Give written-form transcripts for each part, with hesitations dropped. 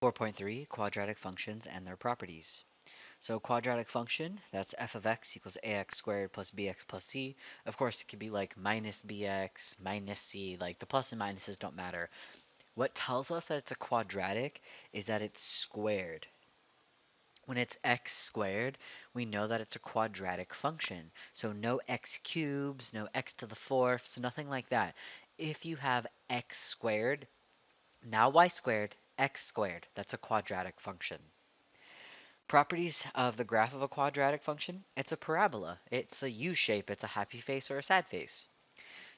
4.3 Quadratic functions and their properties. So quadratic function, that's f of x equals ax squared plus bx plus c. Of course, it could be like minus bx minus c, like the plus and minuses don't matter. What tells us that it's a quadratic is that it's squared. When it's x squared, we know that it's a quadratic function. So no x cubes, no x to the fourths, nothing like that. If you have x squared, now y squared, x squared, that's a quadratic function. Properties of the graph of a quadratic function, it's a parabola. It's a U shape, it's a happy face or a sad face.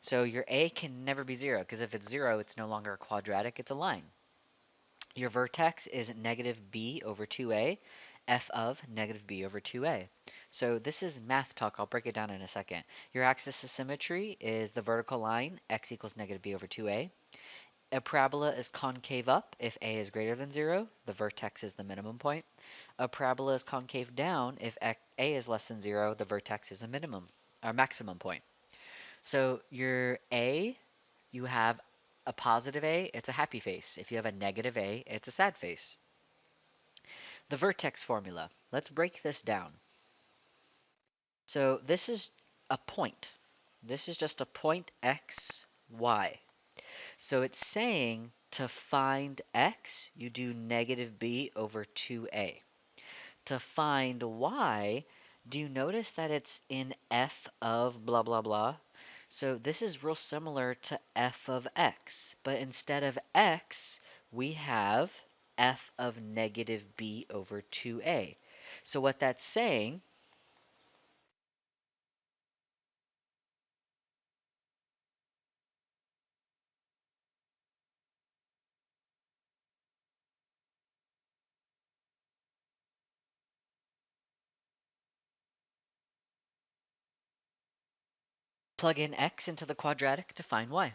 So your a can never be 0, because if it's 0, it's no longer a quadratic, it's a line. Your vertex is negative b over 2a, f of negative b over 2a. So this is math talk. I'll break it down in a second. Your axis of symmetry is the vertical line, x equals negative b over 2a. A parabola is concave up if a is greater than 0. The vertex is the minimum point. A parabola is concave down if a is less than 0. The vertex is a minimum or maximum point. So your a, you have a positive a, it's a happy face. If you have a negative a, it's a sad face. The vertex formula. Let's break this down. So this is a point. This is just a point x, y. So it's saying to find x, you do negative b over 2a. To find y, do you notice that it's in f of blah blah blah? So this is real similar to f of x, but instead of x, we have f of negative b over 2a. So what that's saying, plug in x into the quadratic to find y.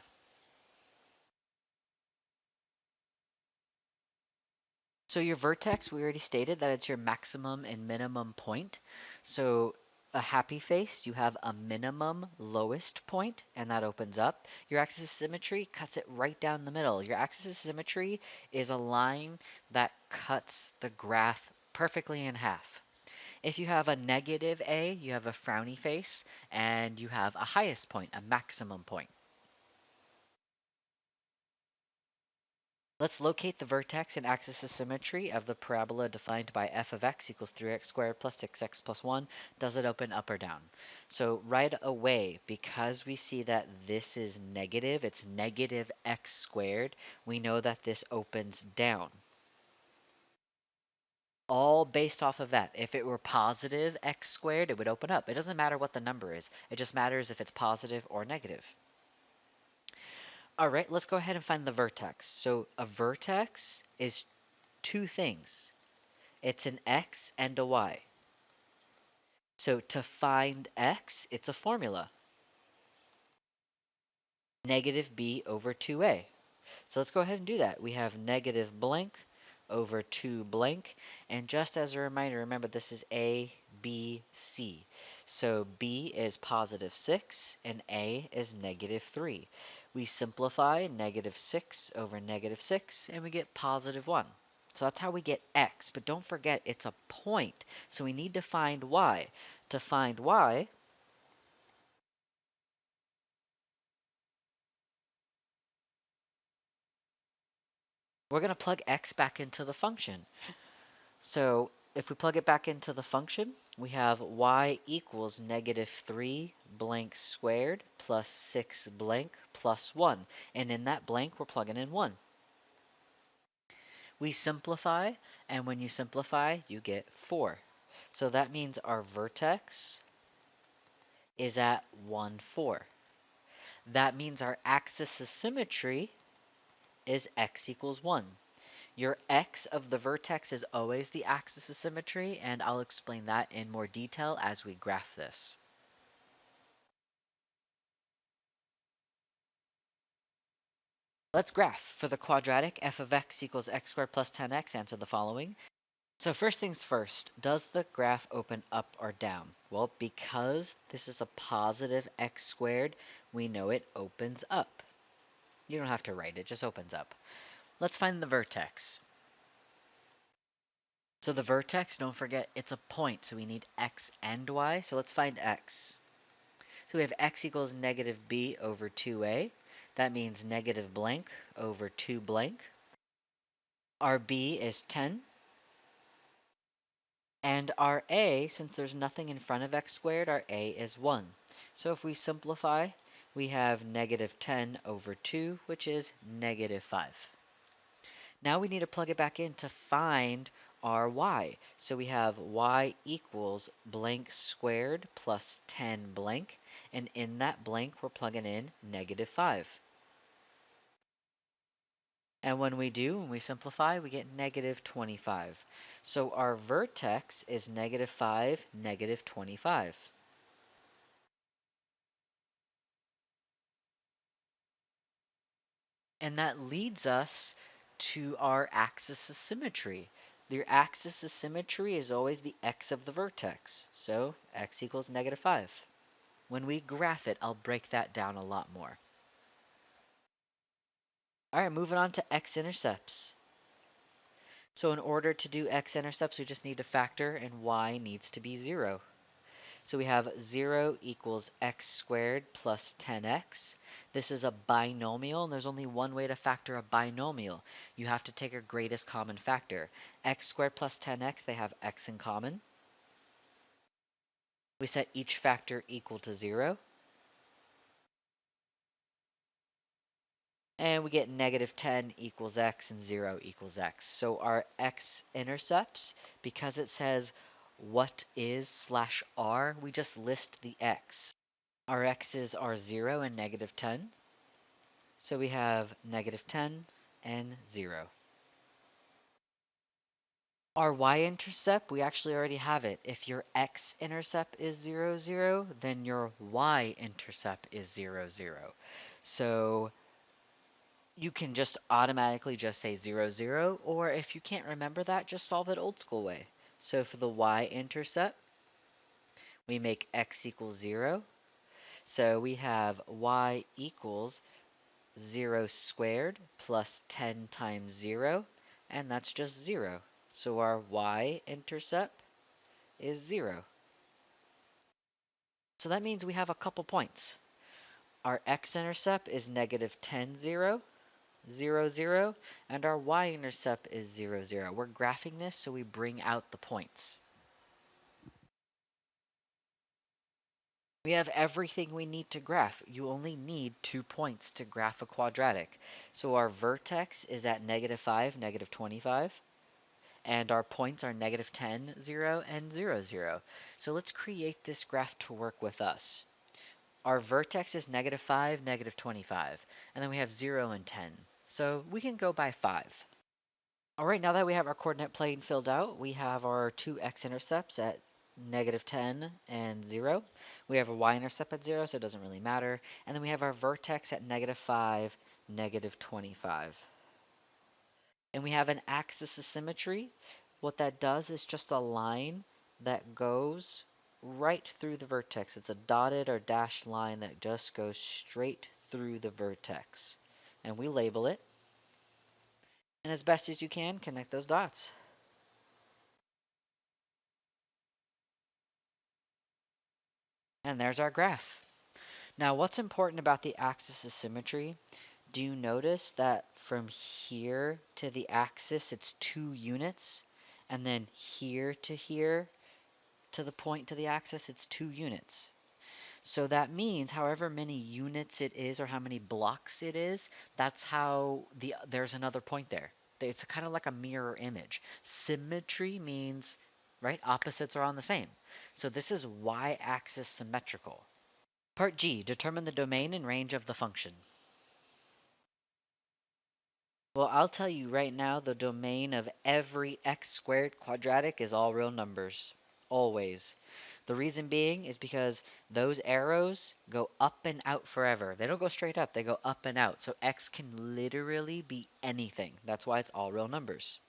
So your vertex, we already stated that it's your maximum and minimum point. So a happy face, you have a minimum lowest point, and that opens up. Your axis of symmetry cuts it right down the middle. Your axis of symmetry is a line that cuts the graph perfectly in half. If you have a negative a, you have a frowny face, and you have a highest point, a maximum point. Let's locate the vertex and axis of symmetry of the parabola defined by f of x equals 3x squared plus 6x plus 1. Does it open up or down? So right away, because we see that this is negative, it's negative x squared, we know that this opens down. All based off of that. If it were positive x squared, it would open up. It doesn't matter what the number is. It just matters if it's positive or negative. All right, let's go ahead and find the vertex. So a vertex is two things. It's an x and a y. So to find x, it's a formula. Negative b over 2a. So let's go ahead and do that. We have negative blank over 2 blank. And just as a reminder, remember this is a, b, c. So b is positive 6 and a is negative 3. We simplify negative 6 over negative 6 and we get positive 1. So that's how we get x. But don't forget, it's a point. So we need to find y. To find y, we're going to plug x back into the function. So if we plug it back into the function, we have y equals negative 3 blank squared plus 6 blank plus 1. And in that blank, we're plugging in 1. We simplify, and when you simplify, you get 4. So that means our vertex is at 1, 4. That means our axis of symmetry is x equals 1. Your x of the vertex is always the axis of symmetry, and I'll explain that in more detail as we graph this. Let's graph. For the quadratic, f of x equals x squared plus 10x, answer the following. So first things first, does the graph open up or down? Well, because this is a positive x squared, we know it opens up. You don't have to write it, just opens up. Let's find the vertex. So the vertex, don't forget, it's a point, so we need x and y. So let's find x. So we have x equals negative b over 2a. That means negative blank over 2 blank. Our b is 10. And our a, since there's nothing in front of x squared, our a is 1. So if we simplify, we have negative 10 over 2, which is negative 5. Now we need to plug it back in to find our y. So we have y equals blank squared plus 10 blank, and in that blank we're plugging in negative 5. And when we simplify, we get negative 25. So our vertex is negative 5, negative 25. And that leads us to our axis of symmetry. Your axis of symmetry is always the x of the vertex. So x equals negative 5. When we graph it, I'll break that down a lot more. All right, moving on to x-intercepts. So in order to do x-intercepts, we just need to factor, and y needs to be 0. So we have 0 equals x squared plus 10x. This is a binomial, and there's only one way to factor a binomial. You have to take a greatest common factor. X squared plus 10x, they have x in common. We set each factor equal to 0. And we get negative 10 equals x and 0 equals x. So our x-intercepts, because it says what is slash r, we just list the x. Our x's are 0 and negative 10. So we have negative 10 and 0. Our y-intercept, we actually already have it. If your x-intercept is 0, 0, then your y-intercept is 0, 0. So you can just automatically just say 0, 0, or if you can't remember that, just solve it old school way. So for the y-intercept, we make x equals 0. So we have y equals 0 squared plus 10 times 0, and that's just 0. So our y-intercept is 0. So that means we have a couple points. Our x-intercept is negative 10, 0, 0, 0, and our y-intercept is 0, 0. We're graphing this so we bring out the points. We have everything we need to graph. You only need 2 points to graph a quadratic. So our vertex is at negative 5, negative 25. And our points are negative 10, 0, and 0, 0. So let's create this graph to work with us. Our vertex is negative 5, negative 25. And then we have 0 and 10. So we can go by 5. Alright, now that we have our coordinate plane filled out, we have our two x-intercepts at negative 10 and 0. We have a y-intercept at 0, so it doesn't really matter. And then we have our vertex at negative 5, negative 25. And we have an axis of symmetry. What that does is just a line that goes right through the vertex. It's a dotted or dashed line that just goes straight through the vertex. And we label it. And as best as you can, connect those dots. And there's our graph. Now, what's important about the axis of symmetry? Do you notice that from here to the axis, it's 2 units? And then here to the point to the axis, it's 2 units. So that means however many units it is or how many blocks it is, that's how there's another point there. It's kind of like a mirror image. Symmetry means, right, opposites are on the same. So this is y-axis symmetrical. Part G, determine the domain and range of the function. Well, I'll tell you right now, the domain of every x squared quadratic is all real numbers. Always. The reason being is because those arrows go up and out forever. They don't go straight up, they go up and out. So x can literally be anything. That's why it's all real numbers.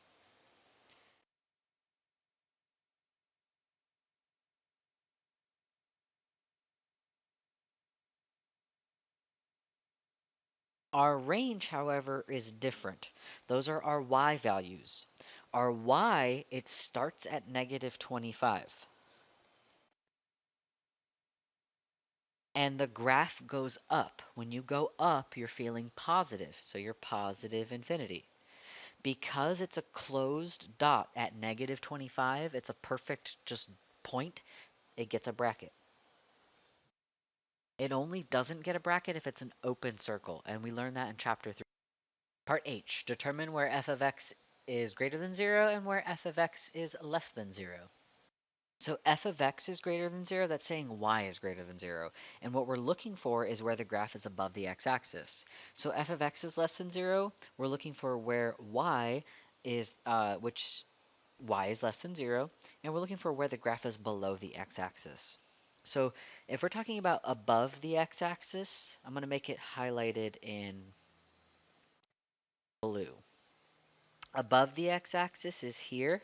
Our range, however, is different. Those are our y values. Our y, it starts at negative 25. And the graph goes up. When you go up, you're feeling positive, so you're positive infinity. Because it's a closed dot at negative 25, it's a perfect just point, it gets a bracket. It only doesn't get a bracket if it's an open circle, and we learned that in chapter 3. Part H, determine where f of x is greater than 0 and where f of x is less than 0. So f of x is greater than 0, that's saying y is greater than 0. And what we're looking for is where the graph is above the x-axis. So f of x is less than 0, we're looking for where y is, which y is less than 0, and we're looking for where the graph is below the x-axis. So if we're talking about above the x-axis, I'm going to make it highlighted in blue. Above the x-axis is here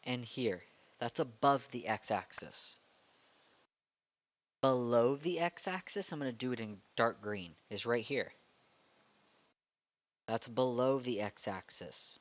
and here. That's above the x-axis. Below the x-axis, I'm going to do it in dark green, is right here. That's below the x-axis.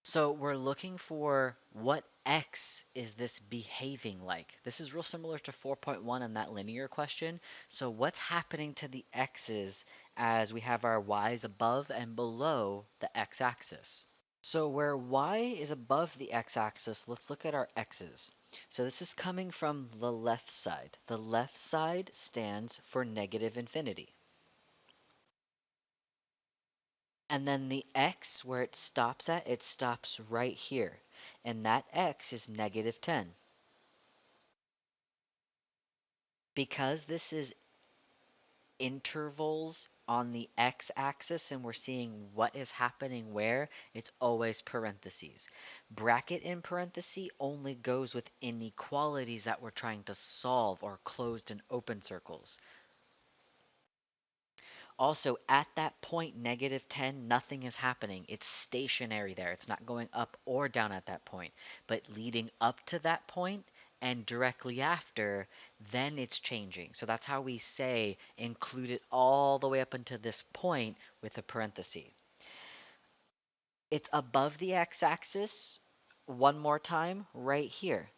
So we're looking for what x is this behaving like. This is real similar to 4.1 and that linear question. So what's happening to the x's as we have our y's above and below the x-axis? So where y is above the x-axis, let's look at our x's. So this is coming from the left side. The left side stands for negative infinity. And then the x, where it stops at, it stops right here. And that x is negative 10. Because this is intervals on the x-axis and we're seeing what is happening where, it's always parentheses. Bracket in parentheses only goes with inequalities that we're trying to solve or closed and open circles. Also, at that point, negative 10, nothing is happening. It's stationary there. It's not going up or down at that point. But leading up to that point and directly after, then it's changing. So that's how we say include it all the way up until this point with a parenthesis. It's above the x-axis one more time right here.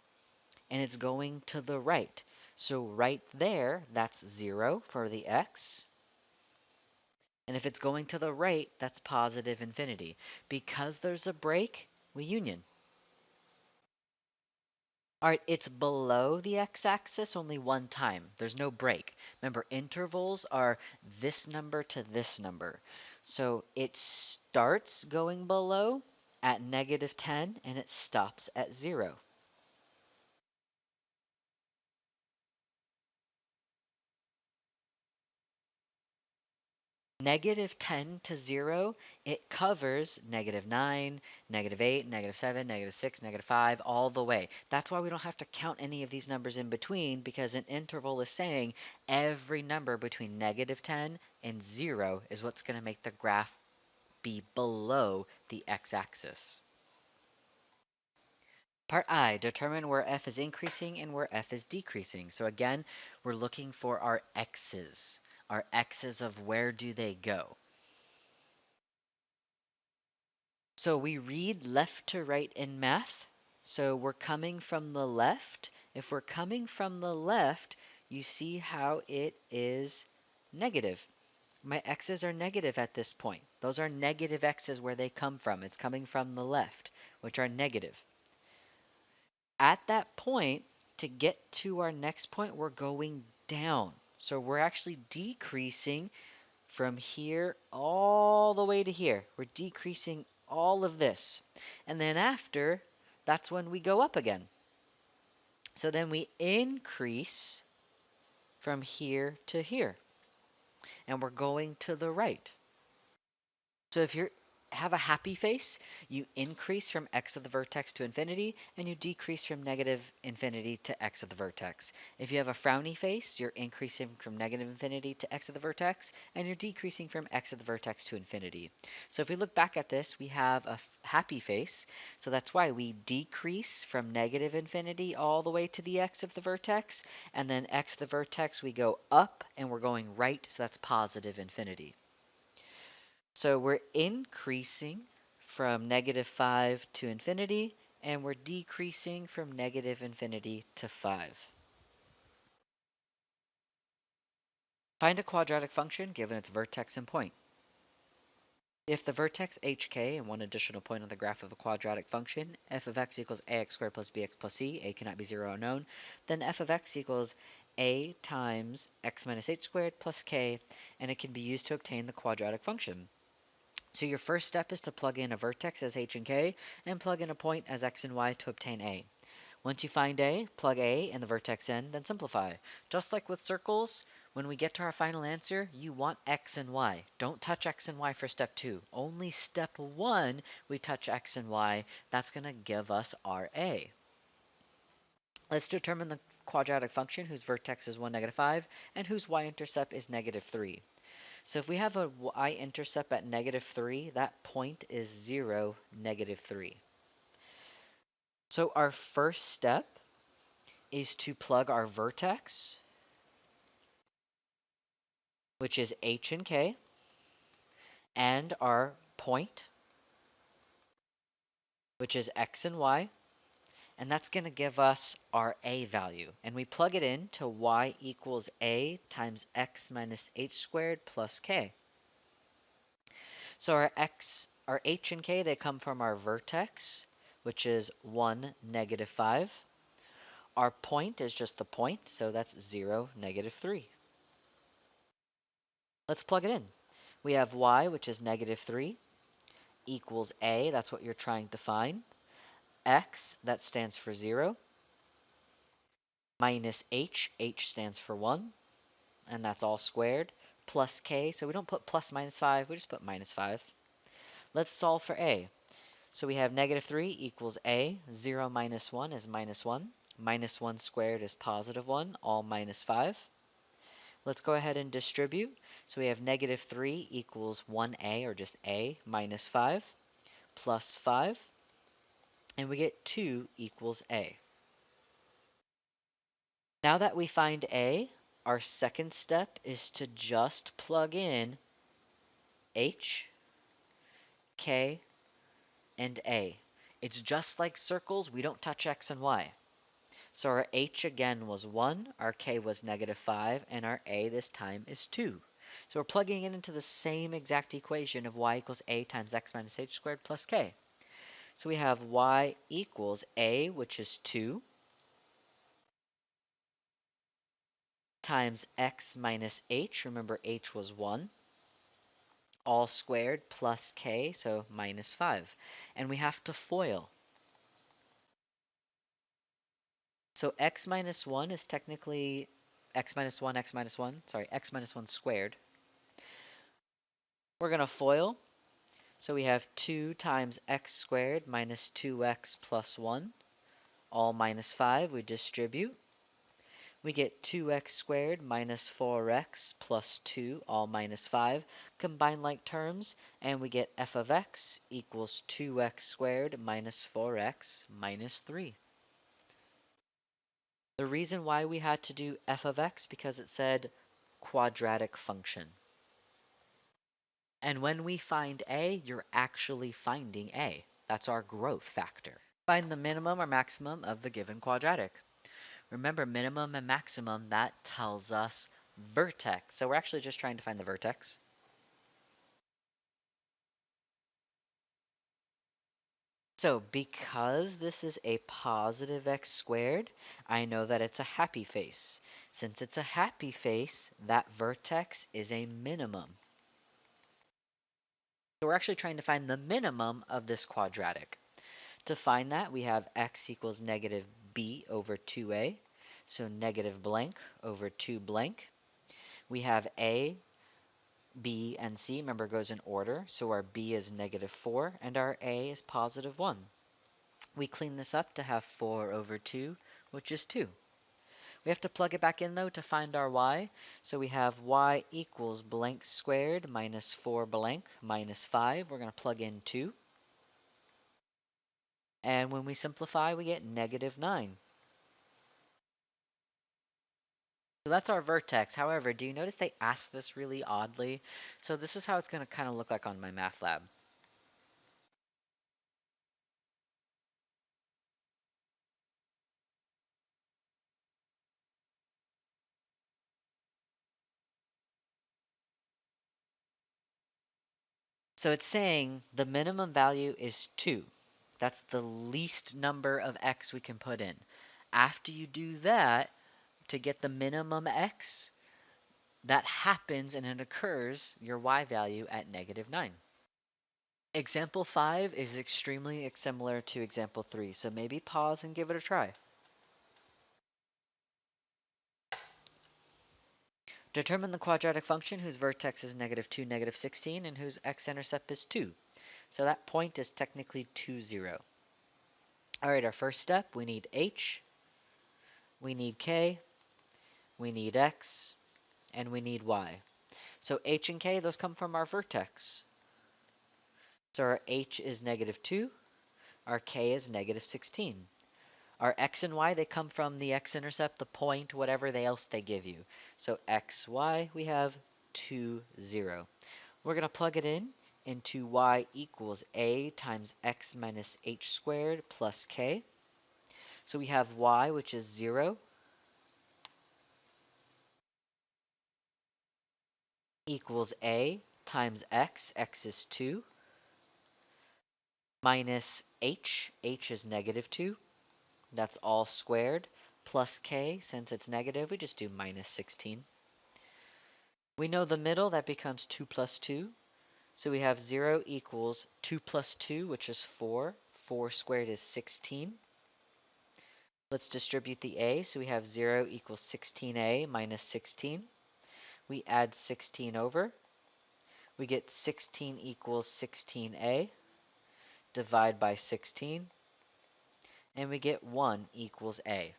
And it's going to the right. So right there, that's 0 for the x. And if it's going to the right, that's positive infinity. Because there's a break, we union. Alright, it's below the x-axis only one time. There's no break. Remember, intervals are this number to this number. So it starts going below at negative 10 and it stops at 0. Negative 10 to 0, it covers negative 9, negative 8, negative 7, negative 6, negative 5, all the way. That's why we don't have to count any of these numbers in between, because an interval is saying every number between negative 10 and 0 is what's going to make the graph be below the x-axis. Part I, determine where f is increasing and where f is decreasing. So again, we're looking for our x's. Our x's of where do they go. So we read left to right in math. So we're coming from the left. If we're coming from the left, you see how it is negative. My x's are negative at this point. Those are negative x's where they come from. It's coming from the left, which are negative. At that point, to get to our next point, we're going down. So we're actually decreasing from here all the way to here. We're decreasing all of this. And then after, that's when we go up again. So then we increase from here to here. And we're going to the right. So if you have a happy face, you increase from x of the vertex to infinity, and you decrease from negative infinity to x of the vertex. If you have a frowny face, you're increasing from negative infinity to x of the vertex, and you're decreasing from x of the vertex to infinity. So if we look back at this, we have a happy face, so that's why we decrease from negative infinity all the way to the x of the vertex, and then x of the vertex we go up, and we're going right, so that's positive infinity. So we're increasing from -5 to infinity, and we're decreasing from -infinity to 5. Find a quadratic function given its vertex and point. If the vertex hk and one additional point on the graph of a quadratic function, f of x equals ax squared plus bx plus c, a cannot be 0 or known, then f of x equals a times x minus h squared plus k, and it can be used to obtain the quadratic function. So your first step is to plug in a vertex as h and k, and plug in a point as x and y to obtain a. Once you find a, plug a in the vertex n, then simplify. Just like with circles, when we get to our final answer, you want x and y. Don't touch x and y for step 2. Only step 1 we touch x and y. That's going to give us our a. Let's determine the quadratic function whose vertex is 1, -5, and whose y-intercept is -3. So if we have a y-intercept at -3, that point is 0, -3. So our first step is to plug our vertex, which is h and k, and our point, which is x and y, and that's going to give us our a value. And we plug it in to y equals a times x minus h squared plus k. So our h and k, they come from our vertex, which is 1, -5. Our point is just the point, so that's 0, -3. Let's plug it in. We have y, which is -3, equals a, that's what you're trying to find. X, that stands for 0. Minus h stands for 1, and that's all squared. Plus k, so we don't put plus -5, we just put -5. Let's solve for a. So we have -3 equals a, 0 minus 1 is -1, minus 1 squared is +1, all -5. Let's go ahead and distribute. So we have -3 equals 1a, or just a, minus 5, plus 5, and we get 2 equals a. Now that we find a, our second step is to just plug in h, k, and a. It's just like circles, we don't touch x and y. So our h again was 1, our k was -5, and our a this time is 2. So we're plugging it into the same exact equation of y equals a times x minus h squared plus k. So we have y equals a, which is 2, times x minus h, remember h was 1, all squared plus k, so -5. And we have to FOIL. So x minus 1 is technically x minus 1, x minus 1, sorry, x minus 1 squared. We're going to FOIL. So we have 2 times x squared minus 2x plus 1, all -5. We distribute. We get 2x squared minus 4x plus 2, all -5. Combine like terms, and we get f of x equals 2x squared minus 4x minus 3. The reason why we had to do f of x, because it said quadratic function. And when we find a, you're actually finding a. That's our growth factor. Find the minimum or maximum of the given quadratic. Remember, minimum and maximum, that tells us vertex. So we're actually just trying to find the vertex. So because this is a positive x squared, I know that it's a happy face. Since it's a happy face, that vertex is a minimum. So we're actually trying to find the minimum of this quadratic. To find that, we have x equals negative b over 2a. So negative blank over 2 blank. We have a, b, and c. Remember, it goes in order. So our b is -4, and our a is +1. We clean this up to have 4 over 2, which is 2. We have to plug it back in, though, to find our y. So we have y equals blank squared minus 4 blank minus 5. We're going to plug in 2. And when we simplify, we get -9. So that's our vertex. However, do you notice they asked this really oddly? So this is how it's going to kind of look like on my math lab. So it's saying the minimum value is 2. That's the least number of x we can put in. After you do that, to get the minimum x, that happens and it occurs your y value at -9. Example 5 is extremely similar to example 3, so maybe pause and give it a try. Determine the quadratic function whose vertex is -2, -16, and whose x-intercept is 2. So that point is technically 2, 0. Alright, our first step, we need h, we need k, we need x, and we need y. So h and k, those come from our vertex. So our h is -2, our k is -16. Our x and y, they come from the x-intercept, the point, whatever else they give you. So x, y, we have 2, 0. We're going to plug it in into y equals a times x minus h squared plus k. So we have y, which is 0, equals a times x is 2, minus h is -2. That's all squared, plus k, since it's negative, we just do minus 16. We know the middle, that becomes 2 plus 2. So we have 0 equals 2 plus 2, which is 4. 4 squared is 16. Let's distribute the a, so we have 0 equals 16a minus 16. We add 16 over. We get 16 equals 16a. Divide by 16. And we get 1 equals a.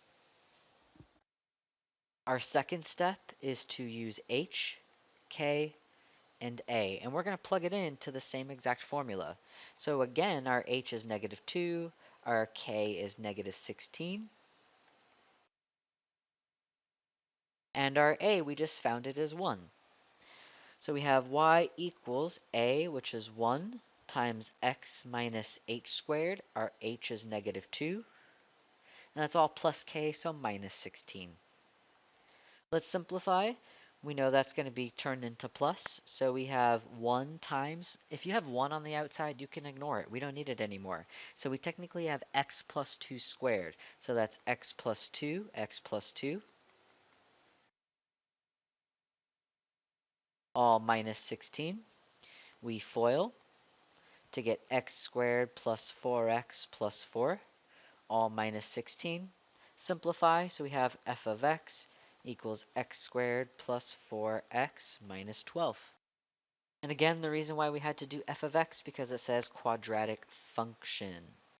Our second step is to use h, k, and a, and we're going to plug it into the same exact formula. So again, our h is -2, our k is -16, and our a, we just found it as 1. So we have y equals a, which is 1, times x minus h squared. Our h is -2, and that's all plus k, so minus 16. Let's simplify. We know that's going to be turned into plus, so we have 1 times, if you have 1 on the outside, you can ignore it. We don't need it anymore. So we technically have x plus 2 squared. So that's x plus 2, all minus 16. We FOIL to get x squared plus 4x plus 4, all minus 16. Simplify, so we have f of x equals x squared plus 4x minus 12. And again, the reason why we had to do f of x because it says quadratic function.